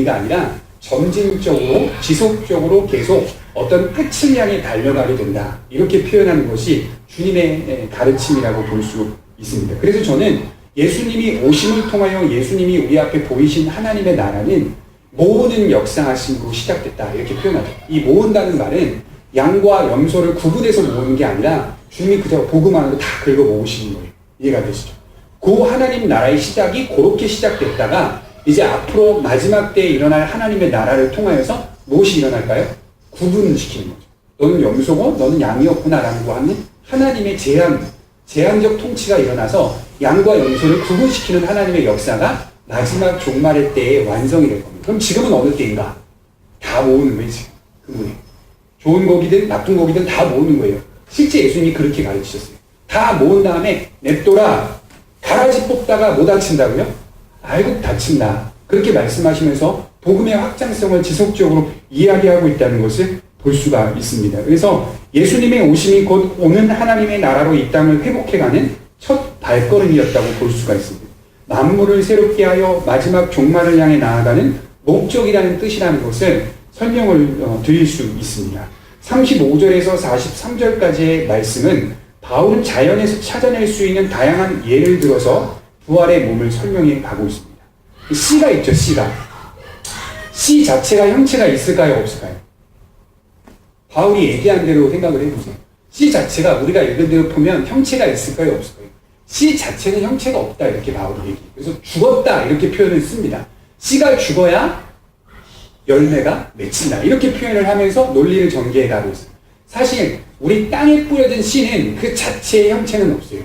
의미가 아니라 점진적으로 지속적으로 계속 어떤 끝을 향해 달려가게 된다. 이렇게 표현하는 것이 주님의 가르침이라고 볼 수 있습니다. 그래서 저는 예수님이 오심을 통하여 예수님이 우리 앞에 보이신 하나님의 나라는 모으는 역사하심으로 시작됐다. 이렇게 표현하죠. 이 모은다는 말은 양과 염소를 구분해서 모으는 게 아니라 주님이 그저 복음 안으로 다 긁어 모으시는 거예요. 이해가 되시죠? 그 하나님 나라의 시작이 그렇게 시작됐다가 이제 앞으로 마지막 때에 일어날 하나님의 나라를 통하여서 무엇이 일어날까요? 구분시키는 거죠. 너는 염소고 너는 양이었구나 라고 하는 하나님의 제한적 통치가 일어나서 양과 염소를 구분시키는 하나님의 역사가 마지막 종말의 때에 완성이 될 겁니다. 그럼 지금은 어느 때인가? 다 모으는 거예요, 지금. 그분이. 좋은 고기든 나쁜 고기든 다 모으는 거예요. 실제 예수님이 그렇게 가르치셨어요. 다 모은 다음에 냅둬라. 가라지 뽑다가 못 다친다고요? 알고 다친다. 그렇게 말씀하시면서 복음의 확장성을 지속적으로 이야기하고 있다는 것을 볼 수가 있습니다. 그래서 예수님의 오심이 곧 오는 하나님의 나라로 이 땅을 회복해가는 첫 발걸음이었다고 볼 수가 있습니다. 만물을 새롭게 하여 마지막 종말을 향해 나아가는 목적이라는 뜻이라는 것을 설명을 드릴 수 있습니다. 35절에서 43절까지의 말씀은 바울은 자연에서 찾아낼 수 있는 다양한 예를 들어서 부활의 몸을 설명해 가고 있습니다. 씨가 있죠, 씨가. 씨 자체가 형체가 있을까요, 없을까요? 바울이 얘기한 대로 생각을 해보세요. 씨 자체가 우리가 읽은 대로 보면 형체가 있을까요, 없을까요? 씨 자체는 형체가 없다, 이렇게 바울이 얘기해요. 그래서 죽었다, 이렇게 표현을 씁니다. 씨가 죽어야 열매가 맺힌다, 이렇게 표현을 하면서 논리를 전개해 가고 있어요. 사실 우리 땅에 뿌려진 씨는 그 자체의 형체는 없어요.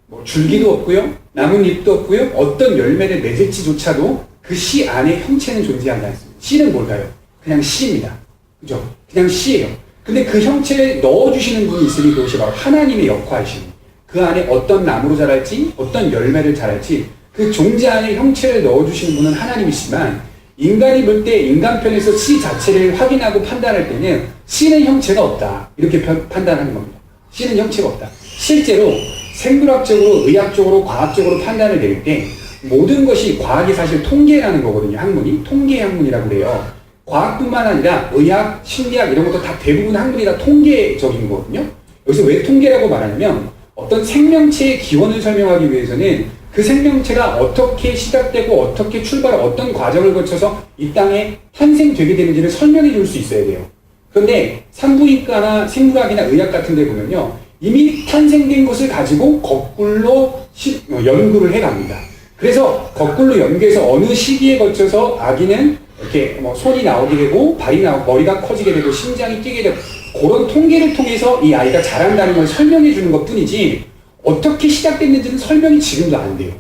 뭐 줄기도 없고요, 나뭇잎도 없고요, 어떤 열매를 맺을지조차도 그 씨 안에 형체는 존재하지 않습니다. 씨는 뭘까요? 그냥 씨입니다. 그죠? 그냥 씨예요. 근데 그 형체를 넣어주시는 분이 있으니 그것이 바로 하나님의 역할이십니다. 그 안에 어떤 나무로 자랄지, 어떤 열매를 자랄지 그 종자 안에 형체를 넣어주시는 분은 하나님이시지만, 인간이 볼 때 인간편에서 씨 자체를 확인하고 판단할 때는 씨는 형체가 없다, 이렇게 판단하는 겁니다. 씨는 형체가 없다. 실제로 생물학적으로, 의학적으로, 과학적으로 판단을 내릴 때 모든 것이, 과학이 사실 통계라는 거거든요. 학문이 통계 학문이라고 그래요. 과학뿐만 아니라 의학, 심리학 이런 것도 다 대부분 학문이 다 통계적인 거거든요. 여기서 왜 통계라고 말하냐면 어떤 생명체의 기원을 설명하기 위해서는 그 생명체가 어떻게 시작되고 어떻게 출발하고 어떤 과정을 거쳐서 이 땅에 탄생되게 되는지를 설명해 줄 수 있어야 돼요. 그런데 산부인과나 생물학이나 의학 같은 데 보면요, 이미 탄생된 것을 가지고 거꾸로 연구를 해갑니다. 그래서 거꾸로 연구해서 어느 시기에 거쳐서 아기는 이렇게 뭐 손이 나오게 되고 발이 나오고 머리가 커지게 되고 심장이 뛰게 되고, 그런 통계를 통해서 이 아이가 자란다는 걸 설명해 주는 것 뿐이지 어떻게 시작됐는지는 설명이 지금도 안 돼요.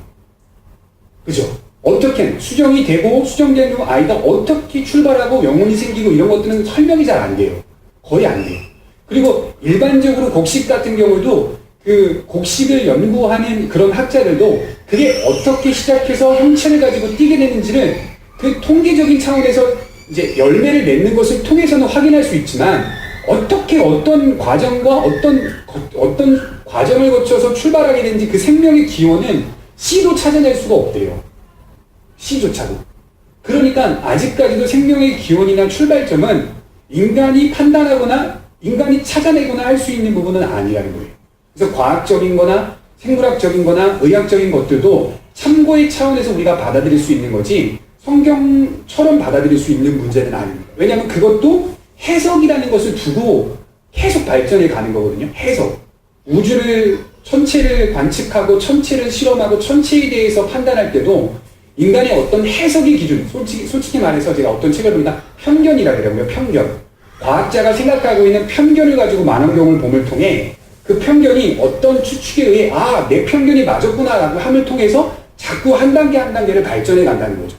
그죠? 어떻게 수정이 되고 수정된 후 아이가 어떻게 출발하고 영혼이 생기고 이런 것들은 설명이 잘 안 돼요. 거의 안 돼요. 그리고 일반적으로 곡식 같은 경우도 그 곡식을 연구하는 그런 학자들도 그게 어떻게 시작해서 형체를 가지고 뛰게 되는지를 그 통계적인 차원에서 이제 열매를 맺는 것을 통해서는 확인할 수 있지만, 어떻게 어떤 과정과 어떤 과정을 거쳐서 출발하게 되는지 그 생명의 기원은 씨도 찾아낼 수가 없대요. 씨조차도. 그러니까 아직까지도 생명의 기원이나 출발점은 인간이 판단하거나 인간이 찾아내거나 할 수 있는 부분은 아니라는 거예요. 그래서 과학적인 거나 생물학적인 거나 의학적인 것들도 참고의 차원에서 우리가 받아들일 수 있는 거지 성경처럼 받아들일 수 있는 문제는 아닙니다. 왜냐하면 그것도 해석이라는 것을 두고 계속 발전해 가는 거거든요. 해석. 우주를, 천체를 관측하고 천체를 실험하고 천체에 대해서 판단할 때도 인간의 어떤 해석의 기준, 솔직히 말해서 제가 어떤 책을 보니까 편견이라고 그러고요. 편견. 과학자가 생각하고 있는 편견을 가지고 만원경을 봄을 통해 그 편견이 어떤 추측에 의해 내 편견이 맞았구나라고 함을 통해서 자꾸 한 단계 한 단계를 발전해 간다는 거죠.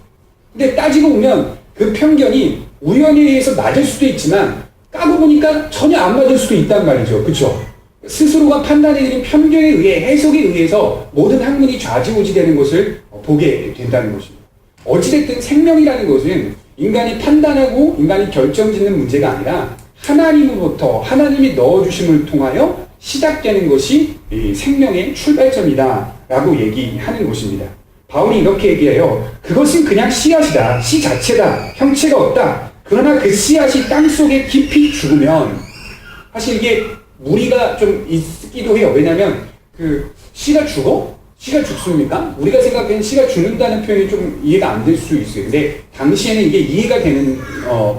근데 따지고 보면 그 편견이 우연에 의해서 맞을 수도 있지만 까고 보니까 전혀 안 맞을 수도 있단 말이죠. 그렇죠? 스스로가 판단해내린 편견에 의해, 해석에 의해서 모든 학문이 좌지우지되는 것을 보게 된다는 것입니다. 어찌됐든 생명이라는 것은 인간이 판단하고 인간이 결정짓는 문제가 아니라 하나님으로부터 하나님이 넣어주심을 통하여 시작되는 것이 이 생명의 출발점이다 라고 얘기하는 것입니다. 바울이 이렇게 얘기해요. 그것은 그냥 씨앗이다. 씨 자체다. 형체가 없다. 그러나 그 씨앗이 땅속에 깊이 죽으면, 사실 이게 무리가 좀 있기도 해요. 왜냐면 씨가 죽어? 씨가 죽습니까? 우리가 생각하는 씨가 죽는다는 표현이 좀 이해가 안 될 수 있어요. 근데 당시에는 이게 이해가 되는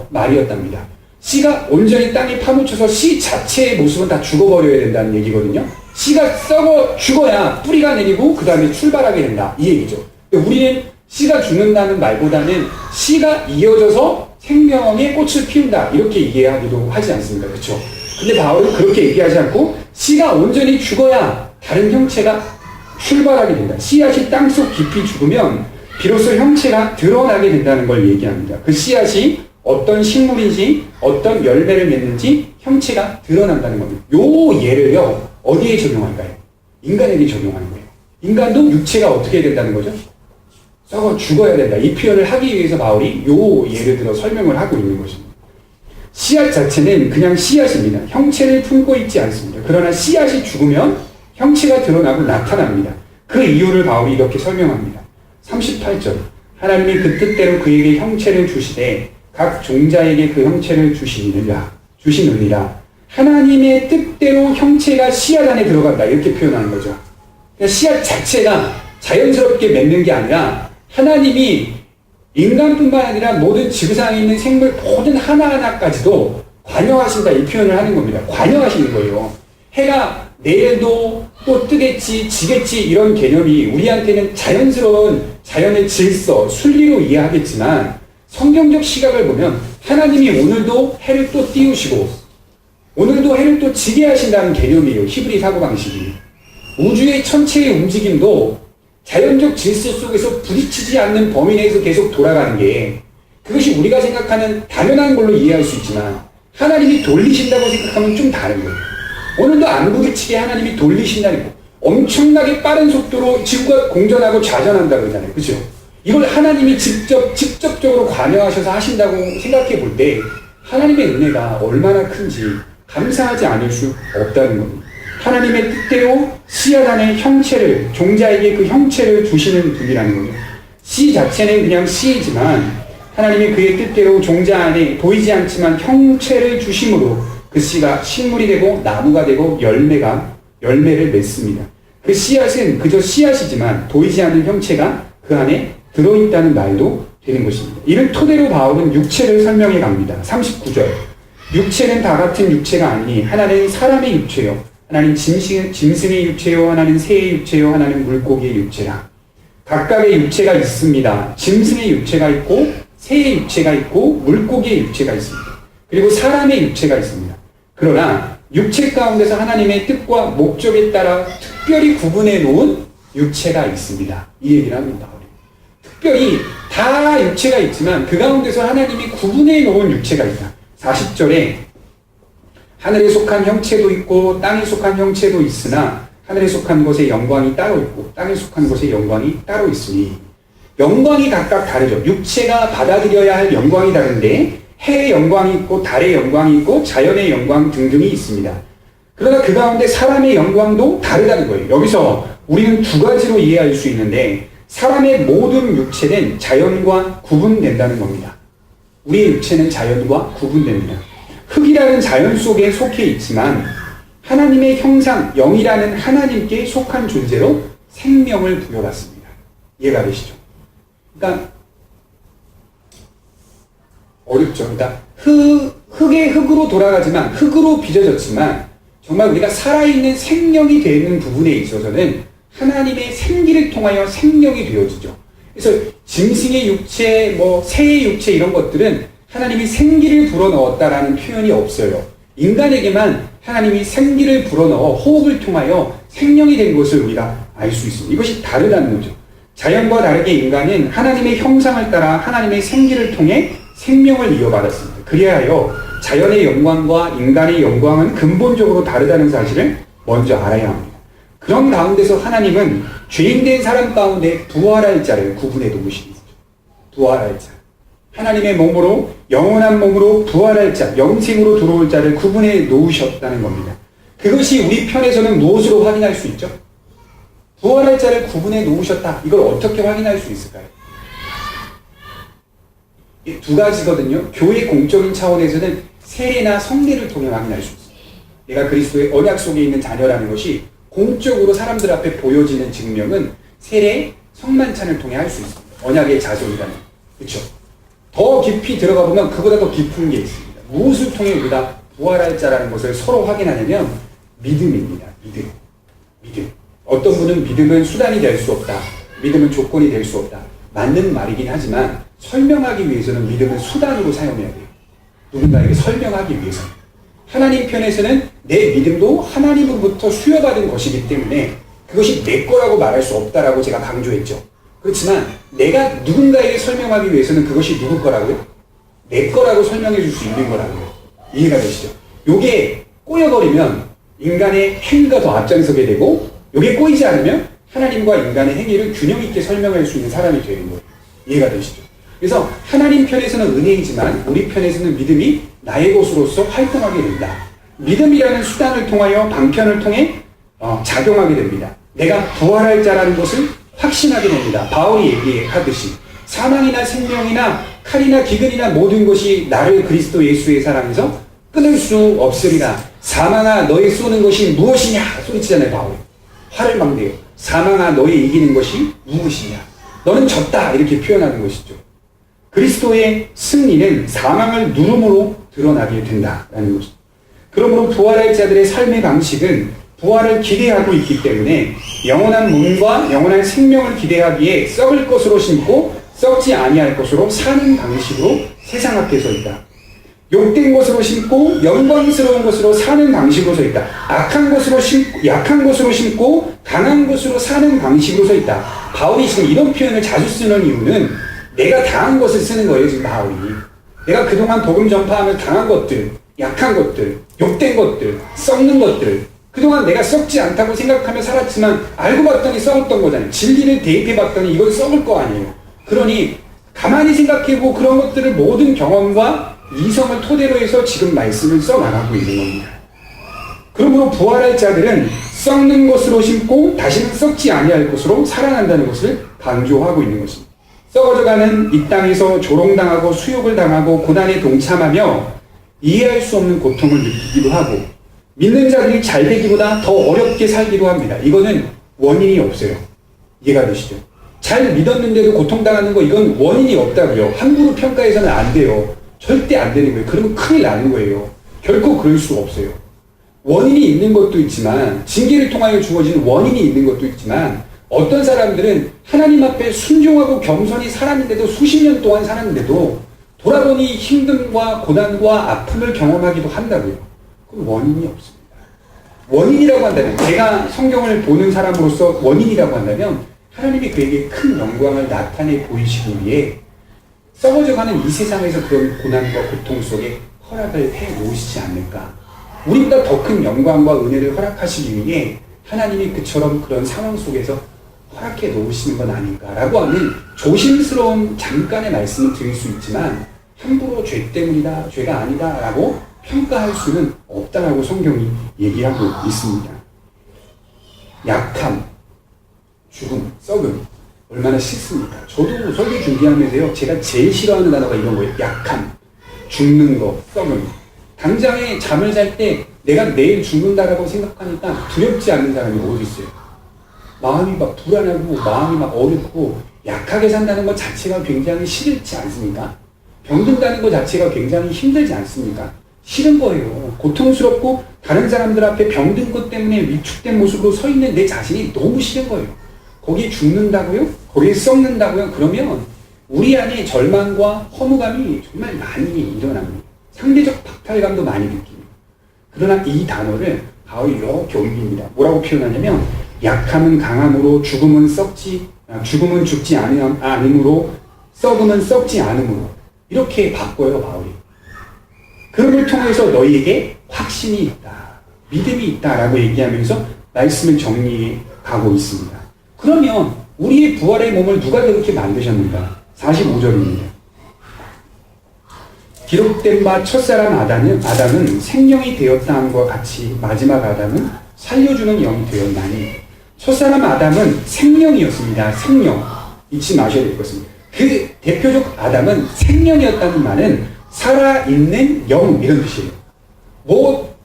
말이었답니다. 씨가 온전히 땅에 파묻혀서 씨 자체의 모습은 다 죽어버려야 된다는 얘기거든요. 씨가 썩어 죽어야 뿌리가 내리고 그 다음에 출발하게 된다, 이 얘기죠. 우리는 씨가 죽는다는 말보다는 씨가 이어져서 생명의 꽃을 피운다, 이렇게 이해하기도 하지 않습니까? 그렇죠? 근데 바울은 그렇게 얘기하지 않고 씨가 온전히 죽어야 다른 형체가 출발하게 된다. 씨앗이 땅속 깊이 죽으면 비로소 형체가 드러나게 된다는 걸 얘기합니다. 그 씨앗이 어떤 식물인지 어떤 열매를 맺는지 형체가 드러난다는 겁니다. 요 예를요, 어디에 적용할까요? 인간에게 적용하는 거예요. 인간도 육체가 어떻게 된다는 거죠? 썩어 죽어야 된다. 이 표현을 하기 위해서 바울이 요 예를 들어 설명을 하고 있는 것입니다. 씨앗 자체는 그냥 씨앗입니다. 형체를 품고 있지 않습니다. 그러나 씨앗이 죽으면 형체가 드러나고 나타납니다. 그 이유를 바울이 이렇게 설명합니다. 38절. 하나님이 그 뜻대로 그에게 형체를 주시되 각 종자에게 그 형체를 주시느니라. 하나님의 뜻대로 형체가 씨앗 안에 들어간다, 이렇게 표현하는 거죠. 그러니까 씨앗 자체가 자연스럽게 맺는 게 아니라 하나님이 인간뿐만 아니라 모든 지구상에 있는 생물 모든 하나하나까지도 관여하신다, 이 표현을 하는 겁니다. 관여하시는 거예요. 해가 내일도 또 뜨겠지, 지겠지, 이런 개념이 우리한테는 자연스러운 자연의 질서, 순리로 이해하겠지만 성경적 시각을 보면 하나님이 오늘도 해를 또 띄우시고 오늘도 해를 또 지게 하신다는 개념이에요. 히브리 사고방식이. 우주의 천체의 움직임도 자연적 질서 속에서 부딪히지 않는 범위 내에서 계속 돌아가는 게, 그것이 우리가 생각하는 당연한 걸로 이해할 수 있지만 하나님이 돌리신다고 생각하면 좀 다른 거예요. 오늘도 안 부딪히게 하나님이 돌리신다는 거. 엄청나게 빠른 속도로 지구가 공전하고 좌전한다고 그러잖아요. 그죠? 이걸 하나님이 직접적으로 관여하셔서 하신다고 생각해 볼 때 하나님의 은혜가 얼마나 큰지 감사하지 않을 수 없다는 겁니다. 하나님의 뜻대로 씨앗 안에 형체를, 종자에게 그 형체를 주시는 분이라는 거죠. 씨 자체는 그냥 씨이지만 하나님이 그의 뜻대로 종자 안에 보이지 않지만 형체를 주심으로 그 씨가 식물이 되고 나무가 되고 열매를 맺습니다. 그 씨앗은 그저 씨앗이지만 보이지 않는 형체가 그 안에 들어있다는 말도 되는 것입니다. 이를 토대로 바울은 육체를 설명해 갑니다. 39절. 육체는 다 같은 육체가 아니니 하나는 사람의 육체요, 하나는 짐승의 육체요, 하나는 새의 육체요, 하나는 물고기의 육체라. 각각의 육체가 있습니다. 짐승의 육체가 있고 새의 육체가 있고 물고기의 육체가 있습니다. 그리고 사람의 육체가 있습니다. 그러나 육체 가운데서 하나님의 뜻과 목적에 따라 특별히 구분해 놓은 육체가 있습니다. 이 얘기를 합니다. 특별히 다 육체가 있지만 그 가운데서 하나님이 구분해 놓은 육체가 있다. 40절에 하늘에 속한 형체도 있고 땅에 속한 형체도 있으나 하늘에 속한 것의 영광이 따로 있고 땅에 속한 것의 영광이 따로 있으니, 영광이 각각 다르죠. 육체가 받아들여야 할 영광이 다른데 해의 영광이 있고 달의 영광이 있고 자연의 영광 등등이 있습니다. 그러나 그 가운데 사람의 영광도 다르다는 거예요. 여기서 우리는 두 가지로 이해할 수 있는데, 사람의 모든 육체는 자연과 구분된다는 겁니다. 우리의 육체는 자연과 구분됩니다. 흙이라는 자연 속에 속해 있지만 하나님의 형상, 영이라는 하나님께 속한 존재로 생명을 부여받습니다. 이해가 되시죠? 그러니까 어렵죠. 그러니까 흙의 흙으로 돌아가지만, 흙으로 빚어졌지만 정말 우리가 살아있는 생명이 되는 부분에 있어서는 하나님의 생기를 통하여 생명이 되어지죠. 그래서 짐승의 육체, 새의 육체 이런 것들은 하나님이 생기를 불어넣었다라는 표현이 없어요. 인간에게만 하나님이 생기를 불어넣어 호흡을 통하여 생명이 된 것을 우리가 알 수 있습니다. 이것이 다르다는 거죠. 자연과 다르게 인간은 하나님의 형상을 따라 하나님의 생기를 통해 생명을 이어받았습니다. 그리하여 자연의 영광과 인간의 영광은 근본적으로 다르다는 사실을 먼저 알아야 합니다. 그런 가운데서 하나님은 죄인된 사람 가운데 부활할 자를 구분해 놓으신 거죠. 부활할 자. 하나님의 몸으로, 영원한 몸으로 부활할 자, 영생으로 들어올 자를 구분해 놓으셨다는 겁니다. 그것이 우리 편에서는 무엇으로 확인할 수 있죠? 부활할 자를 구분해 놓으셨다. 이걸 어떻게 확인할 수 있을까요? 이 두 가지거든요. 교회 공적인 차원에서는 세례나 성례를 통해 확인할 수 있어요. 내가 그리스도의 언약 속에 있는 자녀라는 것이 공적으로 사람들 앞에 보여지는 증명은 세례, 성만찬을 통해 할 수 있습니다. 언약의 자손이라는. 그렇죠? 더 깊이 들어가 보면 그보다 더 깊은 게 있습니다. 무엇을 통해 우리가 부활할 자라는 것을 서로 확인하냐면 믿음입니다. 믿음. 어떤 분은 믿음은 수단이 될 수 없다. 믿음은 조건이 될 수 없다. 맞는 말이긴 하지만 설명하기 위해서는 믿음을 수단으로 사용해야 돼요. 누군가에게 설명하기 위해서. 하나님 편에서는 내 믿음도 하나님으로부터 수여받은 것이기 때문에 그것이 내 거라고 말할 수 없다라고 제가 강조했죠. 그렇지만 내가 누군가에게 설명하기 위해서는 그것이 누구 거라고요? 내 거라고 설명해 줄 수 있는 거라고요. 이해가 되시죠? 요게 꼬여버리면 인간의 행위가 더 앞장서게 되고 요게 꼬이지 않으면 하나님과 인간의 행위를 균형 있게 설명할 수 있는 사람이 되는 거예요. 이해가 되시죠? 그래서 하나님 편에서는 은혜이지만 우리 편에서는 믿음이 나의 것으로서 활동하게 된다. 믿음이라는 수단을 통하여 방편을 통해 작용하게 됩니다. 내가 부활할 자라는 것을 확신하게 됩니다. 바울이 얘기하듯이 사망이나 생명이나 칼이나 기근이나 모든 것이 나를 그리스도 예수의 사랑에서 끊을 수 없으리라. 사망아 너의 쏘는 것이 무엇이냐 소리치잖아요. 바울이 화를 막 내요. 사망아 너의 이기는 것이 무엇이냐. 너는 졌다 이렇게 표현하는 것이죠. 그리스도의 승리는 사망을 누름으로 드러나게 된다라는 것입니다. 그러므로 부활할 자들의 삶의 방식은 부활을 기대하고 있기 때문에 영원한 몸과 영원한 생명을 기대하기에 썩을 것으로 심고 썩지 아니할 것으로 사는 방식으로 세상 앞에 서 있다. 욕된 것으로 심고 영광스러운 것으로 사는 방식으로 서 있다. 약한 것으로 심고 강한 것으로 사는 방식으로 서 있다. 바울이 지금 이런 표현을 자주 쓰는 이유는 내가 당한 것을 쓰는 거예요. 지금 바울이. 내가 그동안 복음 전파하면 당한 것들, 약한 것들, 욕된 것들, 썩는 것들, 그동안 내가 썩지 않다고 생각하며 살았지만 알고 봤더니 썩었던 거잖아요. 진리를 대입해 봤더니 이건 썩을 거 아니에요. 그러니 가만히 생각해보고 그런 것들을 모든 경험과 이성을 토대로 해서 지금 말씀을 써나가고 있는 겁니다. 그러므로 부활할 자들은 썩는 것으로 심고 다시는 썩지 아니할 것으로 살아난다는 것을 강조하고 있는 것입니다. 썩어져가는 이 땅에서 조롱당하고 수욕을 당하고 고난에 동참하며 이해할 수 없는 고통을 느끼기도 하고 믿는 자들이 잘 되기보다 더 어렵게 살기도 합니다. 이거는 원인이 없어요. 이해가 되시죠? 잘 믿었는데도 고통당하는 거 이건 원인이 없다고요. 함부로 평가해서는 안 돼요. 절대 안 되는 거예요. 그러면 큰일 나는 거예요. 결코 그럴 수 없어요. 원인이 있는 것도 있지만 징계를 통하여 주어지는 원인이 있는 것도 있지만 어떤 사람들은 하나님 앞에 순종하고 겸손히 살았는데도 수십 년 동안 살았는데도 돌아보니 힘듦과 고난과 아픔을 경험하기도 한다고요. 그건 원인이 없습니다. 원인이라고 한다면 제가 성경을 보는 사람으로서 원인이라고 한다면 하나님이 그에게 큰 영광을 나타내 보이시기 위해 썩어져가는 이 세상에서 그런 고난과 고통 속에 허락을 해 놓으시지 않을까. 우리보다 더 큰 영광과 은혜를 허락하시기 위해 하나님이 그처럼 그런 상황 속에서 허락해 놓으시는 건 아닌가라고 하는 조심스러운 잠깐의 말씀을 드릴 수 있지만 함부로 죄 때문이다, 죄가 아니다 라고 평가할 수는 없다라고 성경이 얘기하고 있습니다. 약함, 죽음, 썩음 얼마나 싫습니까? 저도 설교 준비하면서요 제가 제일 싫어하는 단어가 이런 거예요. 약함, 죽는 거, 썩음. 당장에 잠을 잘 때 내가 내일 죽는다라고 생각하니까 두렵지 않는 사람이 어디 있어요? 마음이 막 불안하고 마음이 막 어렵고 약하게 산다는 것 자체가 굉장히 싫지 않습니까? 병든다는 것 자체가 굉장히 힘들지 않습니까? 싫은 거예요. 고통스럽고 다른 사람들 앞에 병든 것 때문에 위축된 모습으로 서 있는 내 자신이 너무 싫은 거예요. 거기에 죽는다고요? 거기에 썩는다고요? 그러면 우리 안에 절망과 허무감이 정말 많이 일어납니다. 상대적 박탈감도 많이 느낍니다. 그러나 이 단어를 바울이 이렇게 옮깁니다. 뭐라고 표현하냐면 약함은 강함으로 죽음은 죽지 않음으로 썩음은 썩지 않음으로 이렇게 바꿔요 바울이. 그걸 통해서 너희에게 확신이 있다, 믿음이 있다라고 얘기하면서 말씀을 정리해 가고 있습니다. 그러면 우리의 부활의 몸을 누가 그렇게 만드셨는가? 45절입니다. 기록된 바 첫사람 아담은 생명이 되었다 함과 같이 마지막 아담은 살려주는 영이 되었나니 첫사람 아담은 생명이었습니다. 생명. 잊지 마셔야 될 것입니다. 그 대표적 아담은 생명이었다는 말은 살아있는 영 이런 뜻이에요.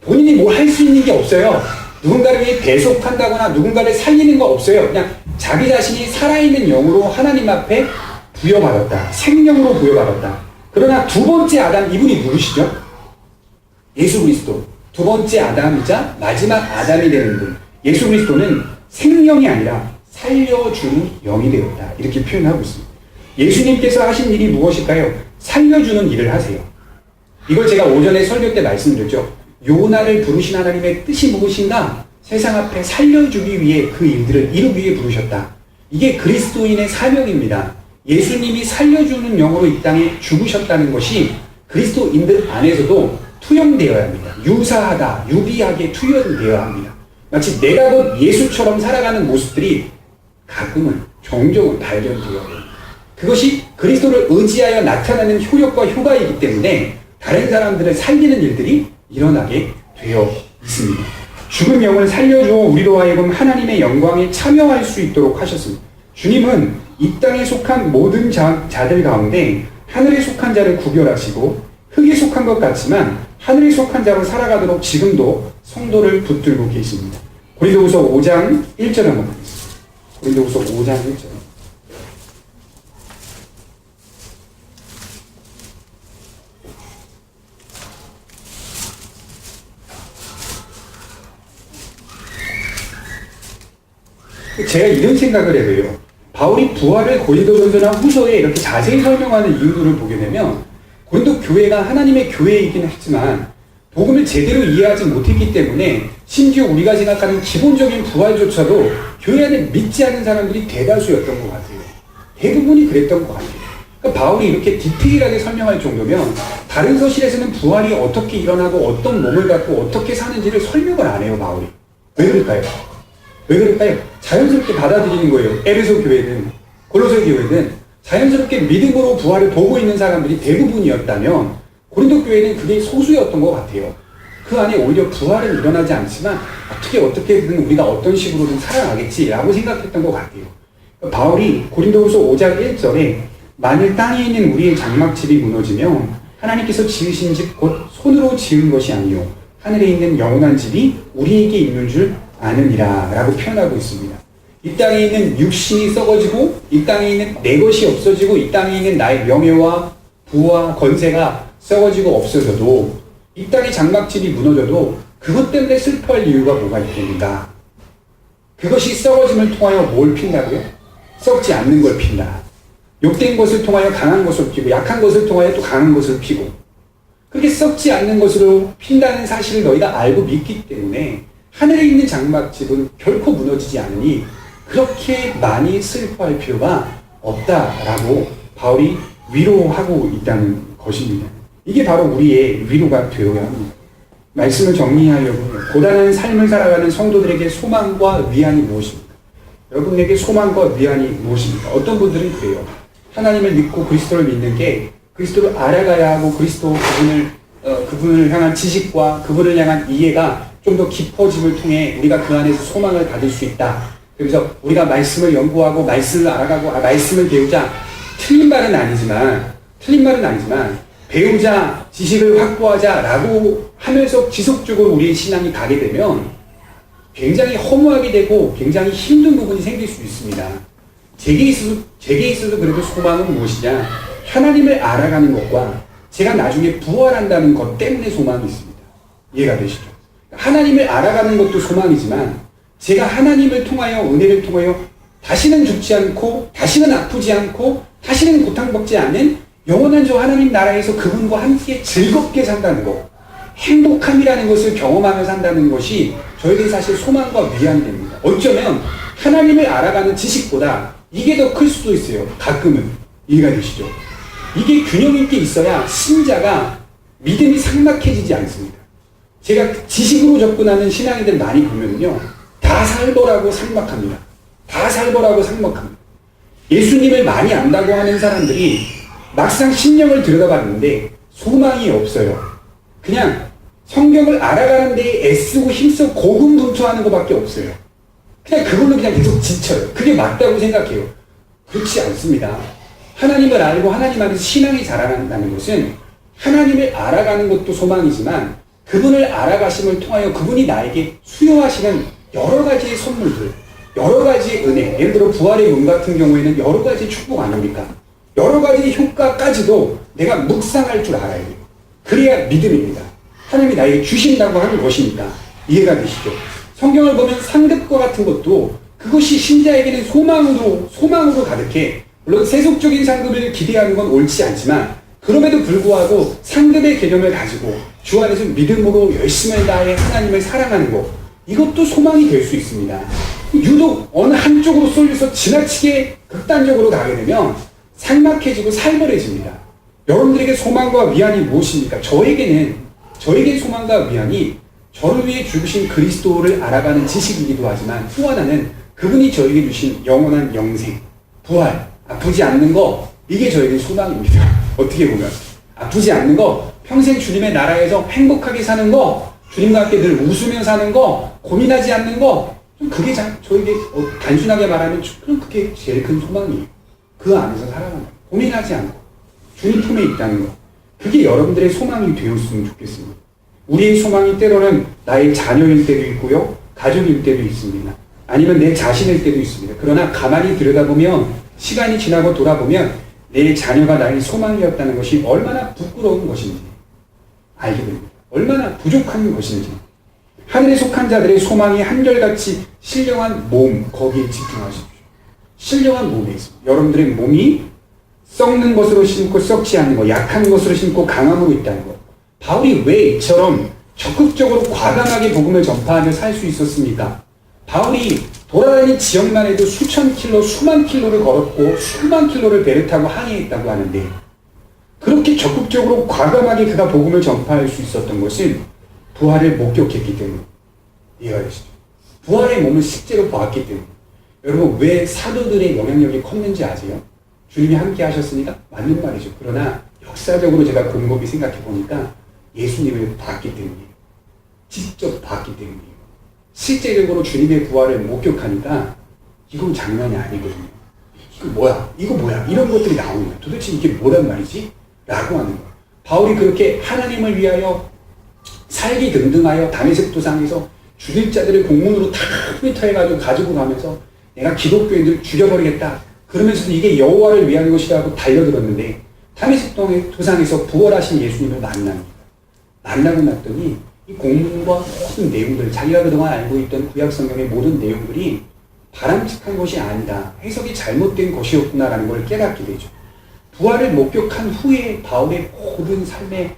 본인이 뭘 할 수 있는 게 없어요. 누군가를 위해 대속한다거나 누군가를 살리는 거 없어요. 그냥 자기 자신이 살아있는 영으로 하나님 앞에 부여받았다. 생명으로 부여받았다. 그러나 두 번째 아담, 이분이 누구시죠? 예수 그리스도. 두 번째 아담이자 마지막 아담이 되는 분. 예수 그리스도는 생명이 아니라 살려주는 영이 되었다. 이렇게 표현하고 있습니다. 예수님께서 하신 일이 무엇일까요? 살려주는 일을 하세요. 이걸 제가 오전에 설교 때 말씀드렸죠. 요나를 부르신 하나님의 뜻이 무엇인가? 세상 앞에 살려주기 위해 그 일들을 이루기 위해 부르셨다. 이게 그리스도인의 사명입니다. 예수님이 살려주는 영으로 이 땅에 죽으셨다는 것이 그리스도인들 안에서도 투영되어야 합니다. 유사하다, 유비하게 투영되어야 합니다. 마치 내가 곧 예수처럼 살아가는 모습들이 가끔은, 종종은 발견되어야 합니다. 그것이 그리스도를 의지하여 나타나는 효력과 효과이기 때문에 다른 사람들을 살리는 일들이 일어나게 되어 있습니다. 죽은 영을 살려주어 우리로 하여금 하나님의 영광에 참여할 수 있도록 하셨습니다. 주님은 이 땅에 속한 모든 자들 가운데 하늘에 속한 자를 구별하시고 흙에 속한 것 같지만 하늘에 속한 자로 살아가도록 지금도 성도를 붙들고 계십니다. 고린도후서 5장 1절 한번 보겠습니다. 고린도후서 5장 1절. 제가 이런 생각을 해요. 바울이 부활을 고린도전서나 후서에 이렇게 자세히 설명하는 이유들을 보게 되면 고린도 교회가 하나님의 교회이긴 했지만 복음을 제대로 이해하지 못했기 때문에 심지어 우리가 생각하는 기본적인 부활조차도 교회 안에 믿지 않는 사람들이 대다수였던 것 같아요. 대부분이 그랬던 것 같아요. 그러니까 바울이 이렇게 디테일하게 설명할 정도면 다른 서실에서는 부활이 어떻게 일어나고 어떤 몸을 갖고 어떻게 사는지를 설명을 안 해요. 바울이. 왜 그럴까요? 왜 그럴까요? 자연스럽게 받아들이는 거예요. 에베소 교회는, 골로새 교회는 자연스럽게 믿음으로 부활을 보고 있는 사람들이 대부분이었다면 고린도 교회는 그게 소수였던 것 같아요. 그 안에 오히려 부활은 일어나지 않지만 어떻게든 우리가 어떤 식으로든 살아가겠지라고 생각했던 것 같아요. 바울이 고린도후서 5장 1절에 만일 땅에 있는 우리의 장막집이 무너지면 하나님께서 지으신 집 곧 손으로 지은 것이 아니요 하늘에 있는 영원한 집이 우리에게 있는 줄 아느니라 라고 표현하고 있습니다. 이 땅에 있는 육신이 썩어지고 이 땅에 있는 내 것이 없어지고 이 땅에 있는 나의 명예와 부와 권세가 썩어지고 없어져도 이 땅의 장막집이 무너져도 그것 때문에 슬퍼할 이유가 뭐가 있겠는가? 그것이 썩어짐을 통하여 뭘 핀다고요? 썩지 않는 걸 핀다. 욕된 것을 통하여 강한 것을 피고 약한 것을 통하여 또 강한 것을 피고 그렇게 썩지 않는 것으로 핀다는 사실을 너희가 알고 믿기 때문에 하늘에 있는 장막집은 결코 무너지지 않으니 그렇게 많이 슬퍼할 필요가 없다라고 바울이 위로하고 있다는 것입니다. 이게 바로 우리의 위로가 되어야 합니다. 말씀을 정리하려고 고단한 삶을 살아가는 성도들에게 소망과 위안이 무엇입니까? 여러분에게 소망과 위안이 무엇입니까? 어떤 분들은 그래요. 하나님을 믿고 그리스도를 믿는 게 그리스도를 알아가야 하고 그분을 향한 지식과 그분을 향한 이해가 좀 더 깊어짐을 통해 우리가 그 안에서 소망을 받을 수 있다. 그래서 우리가 말씀을 연구하고 말씀을 알아가고 말씀을 배우자. 틀린 말은 아니지만 배우자, 지식을 확보하자라고 하면서 지속적으로 우리의 신앙이 가게 되면 굉장히 허무하게 되고 굉장히 힘든 부분이 생길 수 있습니다. 제게 있어서 그래도 소망은 무엇이냐? 하나님을 알아가는 것과 제가 나중에 부활한다는 것 때문에 소망이 있습니다. 이해가 되시죠? 하나님을 알아가는 것도 소망이지만 제가 하나님을 통하여 은혜를 통하여 다시는 죽지 않고 다시는 아프지 않고 다시는 고통받지 않는 영원한 저 하나님 나라에서 그분과 함께 즐겁게 산다는 것, 행복함이라는 것을 경험하며 산다는 것이 저에게 사실 소망과 위안이 됩니다. 어쩌면 하나님을 알아가는 지식보다 이게 더 클 수도 있어요. 가끔은. 이해가 되시죠? 이게 균형 있게 있어야 신자가 믿음이 삭막해지지 않습니다. 제가 지식으로 접근하는 신앙인들 많이 보면요. 다 살벌하고 삭막합니다. 예수님을 많이 안다고 하는 사람들이 막상 신령을 들여다봤는데 소망이 없어요. 그냥 성경을 알아가는 데에 애쓰고 힘써 고군분투하는 것밖에 없어요. 그냥 그걸로 그냥 계속 지쳐요. 그게 맞다고 생각해요. 그렇지 않습니다. 하나님을 알고 하나님 안에서 신앙이 자라난다는 것은 하나님을 알아가는 것도 소망이지만 그분을 알아가심을 통하여 그분이 나에게 수여하시는 여러 가지의 선물들, 여러 가지의 은혜, 예를 들어 부활의 문 같은 경우에는 여러 가지 축복 아닙니까? 여러 가지 효과까지도 내가 묵상할 줄 알아야 돼요. 그래야 믿음입니다. 하나님이 나에게 주신다고 하는 것이니까 이해가 되시죠? 성경을 보면 상급과 같은 것도 그것이 신자에게는 소망으로 가득해. 물론 세속적인 상급을 기대하는 건 옳지 않지만 그럼에도 불구하고 상급의 개념을 가지고 주 안에서 믿음으로 열심을 다해 하나님을 사랑하는 것, 이것도 소망이 될 수 있습니다. 유독 어느 한쪽으로 쏠려서 지나치게 극단적으로 가게 되면 삭막해지고 살벌해집니다. 여러분들에게 소망과 위안이 무엇입니까? 저에게 소망과 위안이 저를 위해 죽으신 그리스도를 알아가는 지식이기도 하지만 또 하나는 그분이 저에게 주신 영원한 영생, 부활, 아프지 않는 거, 이게 저에게 소망입니다. 어떻게 보면 아프지 않는 거, 평생 주님의 나라에서 행복하게 사는 거, 주님과 함께 늘 웃으며 사는 거, 고민하지 않는 거, 그게 저에게 단순하게 말하면 그게 제일 큰 소망이에요. 그 안에서 살아가는 거, 고민하지 않고 주님 품에 있다는 거, 그게 여러분들의 소망이 되었으면 좋겠습니다. 우리의 소망이 때로는 나의 자녀일 때도 있고요, 가족일 때도 있습니다. 아니면 내 자신일 때도 있습니다. 그러나 가만히 들여다보면, 시간이 지나고 돌아보면 내 자녀가 나의 소망이었다는 것이 얼마나 부끄러운 것인지 알게 됩니다. 얼마나 부족한 것인지. 하늘에 속한 자들의 소망이 한결같이 신령한 몸, 거기에 집중하십시오. 신령한 몸에 있습니다. 여러분들의 몸이 썩는 것으로 심고 썩지 않는 것, 약한 것으로 심고 강함으로 있다는 것. 바울이 왜 이처럼 적극적으로 과감하게 복음을 전파하며 살 수 있었습니까? 바울이 돌아다닌 지역만 해도 수천 킬로, 수만 킬로를 걸었고 수만 킬로를 배를 타고 항해했다고 하는데, 그렇게 적극적으로 과감하게 그가 복음을 전파할 수 있었던 것은 부활을 목격했기 때문에. 이해가 되시죠? 부활의 몸을 실제로 보았기 때문에. 여러분, 왜 사도들의 영향력이 컸는지 아세요? 주님이 함께 하셨으니까? 맞는 말이죠. 그러나 역사적으로 제가 곰곰이 생각해 보니까 예수님을 봤기 때문이에요. 직접 봤기 때문이에요. 실제적으로 주님의 부활을 목격하니까 이건 장난이 아니거든요. 이거 뭐야? 이런 것들이 나오는 거예요. 도대체 이게 뭐란 말이지? 라고 하는 거예요. 바울이 그렇게 하나님을 위하여 살기 등등하여 다메섹 도상에서 죽일 자들을 공문으로 다 컴퓨터해가지고 가지고 가면서 내가 기독교인들을 죽여버리겠다. 그러면서도 이게 여호와를 위한 것이라고 달려들었는데 다메섹 도상에서 부활하신 예수님을 만납니다. 만나고 났더니 이 공문과 모든 내용들, 자기가 그동안 알고 있던 구약성경의 모든 내용들이 바람직한 것이 아니다, 해석이 잘못된 것이었구나라는 걸 깨닫게 되죠. 부활을 목격한 후에 바울의 모든 삶의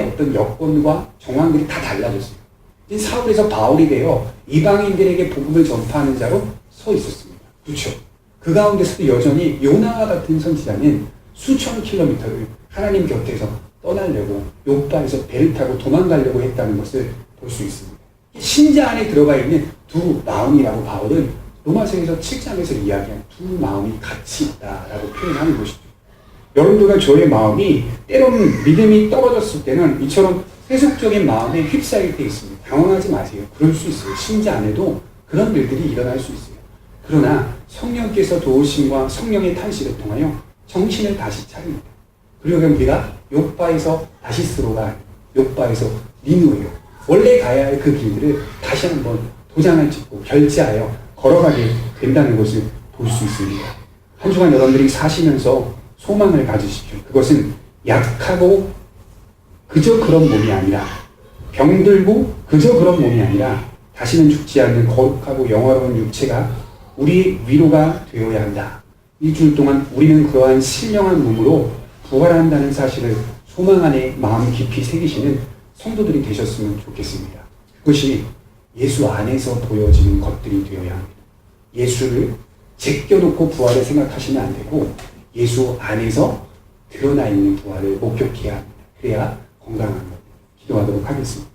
어떤 여건과 정황들이 다 달라졌어요. 이제 사울에서 바울이 되어 이방인들에게 복음을 전파하는 자로 서 있었습니다. 그렇죠? 그 가운데서도 여전히 요나와 같은 선지자는 수천 킬로미터를 하나님 곁에서 떠나려고 요바에서 배를 타고 도망가려고 했다는 것을 볼 수 있습니다. 신자 안에 들어가 있는 두 마음이라고 바울은 로마서에서 7장에서 이야기한 두 마음이 같이 있다라고 표현하는 것이죠. 여러분들과 저의 마음이 때로는 믿음이 떨어졌을 때는 이처럼 세속적인 마음에 휩싸일 때 있습니다. 당황하지 마세요. 그럴 수 있어요. 신자 안에도 그런 일들이 일어날 수 있어요. 그러나 성령께서 도우심과 성령의 탄식을 통하여 정신을 다시 차립니다. 그리고 우리가 요바에서 다시스로가 요바에서 니누에요. 원래 가야 할 그 길들을 다시 한번 도장을 찍고 결제하여 걸어가게 된다는 것을 볼 수 있습니다. 한 주간 여러분들이 사시면서 소망을 가지십시오. 그것은 약하고 그저 그런 몸이 아니라, 병들고 그저 그런 몸이 아니라 다시는 죽지 않는 거룩하고 영화로운 육체가 우리의 위로가 되어야 한다. 일주일 동안 우리는 그러한 신령한 몸으로 부활한다는 사실을 소망 안에 마음 깊이 새기시는 성도들이 되셨으면 좋겠습니다. 그것이 예수 안에서 보여지는 것들이 되어야 합니다. 예수를 제껴놓고 부활을 생각하시면 안 되고 예수 안에서 드러나 있는 부활을 목격해야 합니다. 그래야 건강한 겁니다. 기도하도록 하겠습니다.